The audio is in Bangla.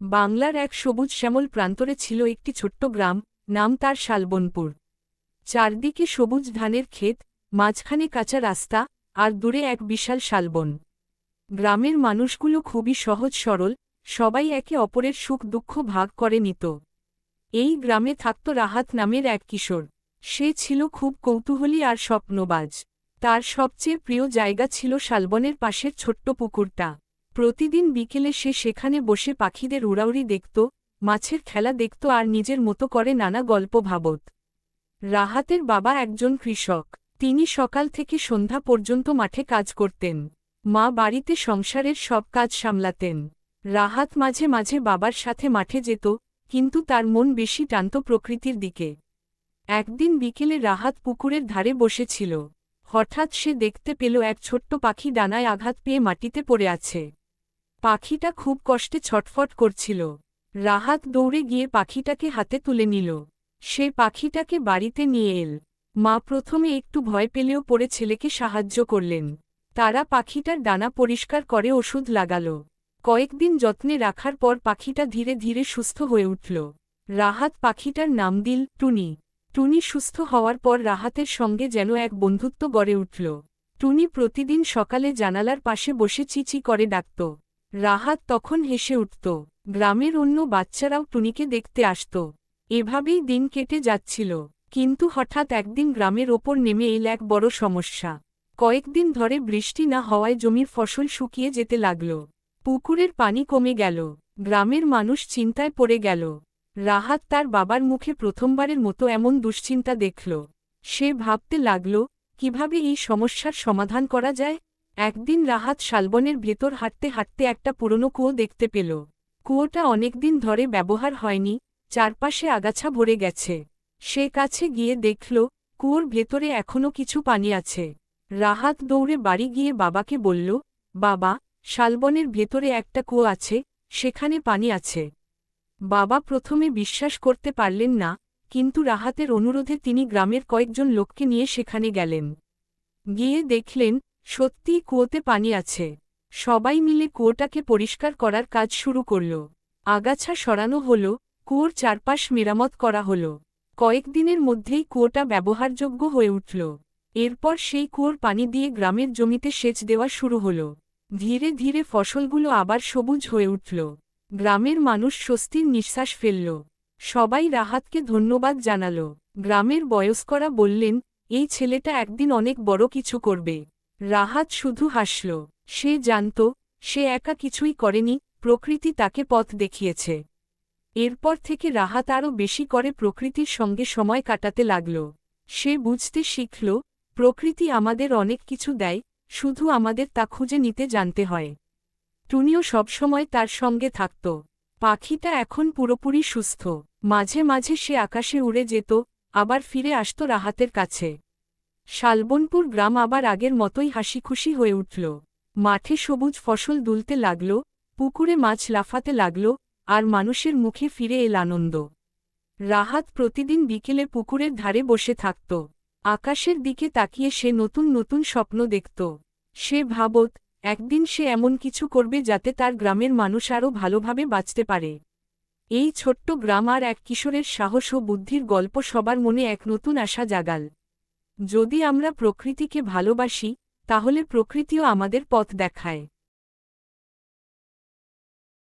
বাংলার এক সবুজ শ্যামল প্রান্তরে ছিল একটি ছোট্ট গ্রাম, নাম তার শালবনপুর। চারদিকে সবুজ ধানের ক্ষেত, মাঝখানে কাঁচা রাস্তা, আর দূরে এক বিশাল শালবন। গ্রামের মানুষগুলো খুবই সহজ সরল, সবাই একে অপরের সুখ দুঃখ ভাগ করে নিত। এই গ্রামে থাকত রাহাত নামের এক কিশোর। সে ছিল খুব কৌতূহলী আর স্বপ্নবাজ। তার সবচেয়ে প্রিয় জায়গা ছিল শালবনের পাশের ছোট্ট পুকুরটা। প্রতিদিন বিকেলে সে সেখানে বসে পাখিদের উড়াউড়ি দেখত, মাছের খেলা দেখত আর নিজের মতো করে নানা গল্প ভাবত। রাহাতের বাবা একজন কৃষক। তিনি সকাল থেকে সন্ধ্যা পর্যন্ত মাঠে কাজ করতেন। মা বাড়িতে সংসারের সব কাজ সামলাতেন। রাহাত মাঝে মাঝে বাবার সাথে মাঠে যেত, কিন্তু তার মন বেশি টানত প্রকৃতির দিকে। একদিন বিকেলে রাহাত পুকুরের ধারে বসেছিল। হঠাৎ সে দেখতে পেল এক ছোট্ট পাখি ডানায় আঘাত পেয়ে মাটিতে পড়ে আছে। পাখিটা খুব কষ্টে ছটফট করছিল। রাহাত দৌড়ে গিয়ে পাখিটাকে হাতে তুলে নিল। সে পাখিটাকে বাড়িতে নিয়ে এল। মা প্রথমে একটু ভয় পেলেও পরে ছেলেকে সাহায্য করলেন। তারা পাখিটার ডানা পরিষ্কার করে ওষুধ লাগাল। কয়েকদিন যত্নে রাখার পর পাখিটা ধীরে ধীরে সুস্থ হয়ে উঠল। রাহাত পাখিটার নাম দিল টুনি। টুনি সুস্থ হওয়ার পর রাহাতের সঙ্গে যেন এক বন্ধুত্ব গড়ে উঠল। টুনি প্রতিদিন সকালে জানালার পাশে বসে চিচি করে ডাকত। রাহাত তখন হেসে উঠত। গ্রামের অন্য বাচ্চারাও টুনিকে দেখতে আসত। এভাবেই দিন কেটে যাচ্ছিল। কিন্তু হঠাৎ একদিন গ্রামের ওপর নেমে এল এক বড় সমস্যা। কয়েকদিন ধরে বৃষ্টি না হওয়ায় জমির ফসল শুকিয়ে যেতে লাগল। পুকুরের পানি কমে গেল। গ্রামের মানুষ চিন্তায় পড়ে গেল। রাহাত তার বাবার মুখে প্রথমবারের মতো এমন দুশ্চিন্তা দেখল। সে ভাবতে লাগল, কিভাবে এই সমস্যার সমাধান করা যায়। একদিন রাহাত শালবনের ভেতর হাঁটতে হাঁটতে একটা পুরনো কুয়ো দেখতে পেল। কুয়োটা অনেকদিন ধরে ব্যবহার হয়নি, চারপাশে আগাছা ভরে গেছে। সে কাছে গিয়ে দেখল, কুয়োর ভেতরে এখনও কিছু পানি আছে। রাহাত দৌড়ে বাড়ি গিয়ে বাবাকে বলল, বাবা, শালবনের ভেতরে একটা কুয়ো আছে, সেখানে পানি আছে। বাবা প্রথমে বিশ্বাস করতে পারলেন না, কিন্তু রাহাতের অনুরোধে তিনি গ্রামের কয়েকজন লোককে নিয়ে সেখানে গেলেন। গিয়ে দেখলেন, সত্যিই কুয়োতে পানি আছে। সবাই মিলে কুয়োটাকে পরিষ্কার করার কাজ শুরু করল। আগাছা সরানো হল, কুয়োর চারপাশ মেরামত করা হল। কয়েকদিনের মধ্যেই কুয়োটা ব্যবহারযোগ্য হয়ে উঠল। এরপর সেই কুয়োর পানি দিয়ে গ্রামের জমিতে সেচ দেওয়া শুরু হল। ধীরে ধীরে ফসলগুলো আবার সবুজ হয়ে উঠল। গ্রামের মানুষ স্বস্তির নিঃশ্বাস ফেলল। সবাই রাহাতকে ধন্যবাদ জানাল। গ্রামের বয়স্করা বললেন, এই ছেলেটা একদিন অনেক বড় কিছু করবে। রাহাত শুধু হাসল। সে জানত, সে একা কিছুই করেনি, প্রকৃতি তাকে পথ দেখিয়েছে। এরপর থেকে রাহাত আরও বেশি করে প্রকৃতির সঙ্গে সময় কাটাতে লাগল। সে বুঝতে শিখল, প্রকৃতি আমাদের অনেক কিছু দেয়, শুধু আমাদের তা খুঁজে নিতে জানতে হয়। টুনিও সবসময় তার সঙ্গে থাকত। পাখিটা এখন পুরোপুরি সুস্থ। মাঝে মাঝে সে আকাশে উড়ে যেত, আবার ফিরে আসত রাহাতের কাছে। শালবনপুর গ্রাম আবার আগের মতোই হাসিখুশি হয়ে উঠল। মাঠে সবুজ ফসল দুলতে লাগল, পুকুরে মাছ লাফাতে লাগল, আর মানুষের মুখে ফিরে এল আনন্দ। রাহাত প্রতিদিন বিকেলে পুকুরের ধারে বসে থাকত। আকাশের দিকে তাকিয়ে সে নতুন নতুন স্বপ্ন দেখত। সে ভাবত, একদিন সে এমন কিছু করবে যাতে তার গ্রামের মানুষ আরও ভালোভাবে বাঁচতে পারে। এই ছোট্ট গ্রাম আর এক কিশোরের সাহস ও বুদ্ধির গল্প সবার মনে এক নতুন আশা জাগাল। যদি আমরা প্রকৃতিকে ভালোবাসি, তাহলে প্রকৃতিও আমাদের পথ দেখায়।